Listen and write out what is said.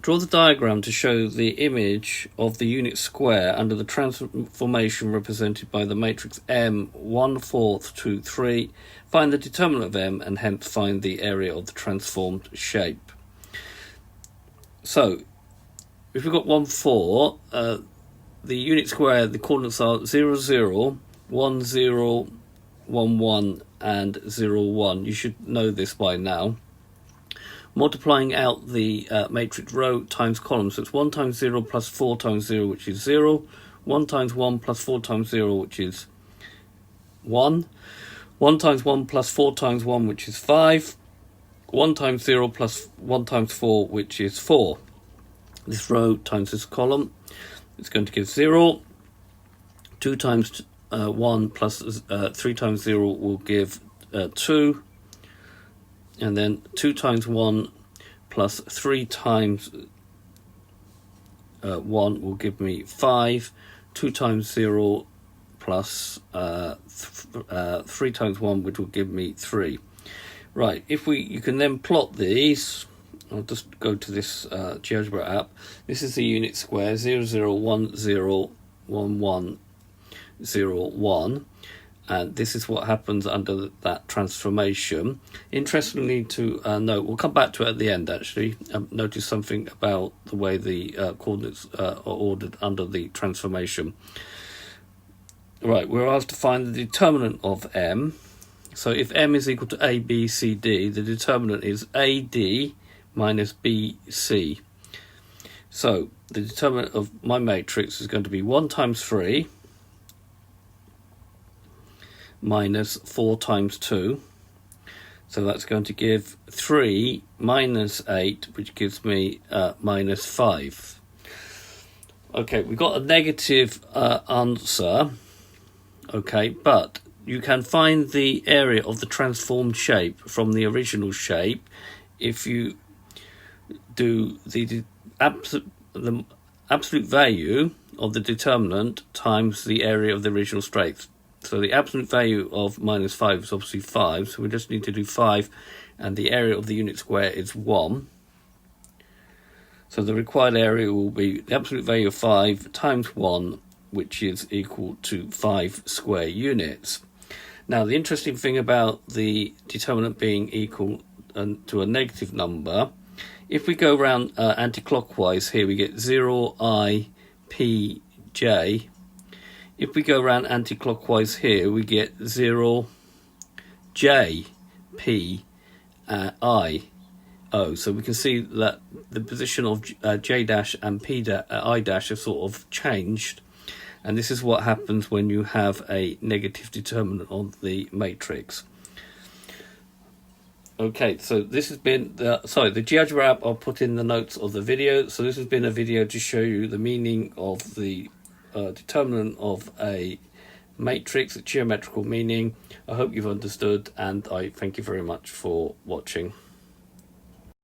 Draw the diagram to show the image of the unit square under the transformation represented by the matrix M 1/4, 2, 3. Find the determinant of M and hence find the area of the transformed shape. So, if we've got 1/4, the unit square, the coordinates are 0, 0, 1, 0, 1, 1, and 0, 1. You should know this by now. Multiplying out the matrix row times column, so it's 1 times 0 plus 4 times 0, which is 0, 1 times 1 plus 4 times 0, which is 1, 1 times 1 plus 4 times 1, which is 5, 1 times 0 plus 1 times 4, which is 4. This row times this column, it's going to give 0, 2 times 1 plus 3 times 0 will give 2, and then 2 times 1 plus 3 times 1 will give me 5. 2 times 0 plus 3 times 1, which will give me 3. Right, you can then plot these. I'll just go to this GeoGebra app. This is the unit square, 0, 0, 1, 0, 1, 1, 0, 1. And this is what happens under that transformation. Interestingly to note, we'll come back to it at the end actually, notice something about the way the coordinates are ordered under the transformation. Right, we're asked to find the determinant of M. So if M is equal to A, B, C, D, the determinant is AD minus BC. So the determinant of my matrix is going to be 1 times 3 minus 4 times 2. So that's going to give 3 minus 8, which gives me minus 5. Okay, we've got a negative answer. Okay, but you can find the area of the transformed shape from the original shape if you do the absolute value of the determinant times the area of the original straight. So the absolute value of minus 5 is obviously 5, so we just need to do 5, and the area of the unit square is 1. So the required area will be the absolute value of 5 times 1, which is equal to 5 square units. Now the interesting thing about the determinant being equal to a negative number, if we go around anti-clockwise here, we get 0i p j. If we go around anti-clockwise here, we get 0 j p I o. So we can see that the position of j dash and I dash are sort of changed, and this is what happens when you have a negative determinant on the matrix. Okay, so this has been the GeoGebra app. I'll put in the notes of the video. So this has been a video to show you the meaning of the determinant of a matrix, a geometrical meaning. I hope you've understood, and I thank you very much for watching.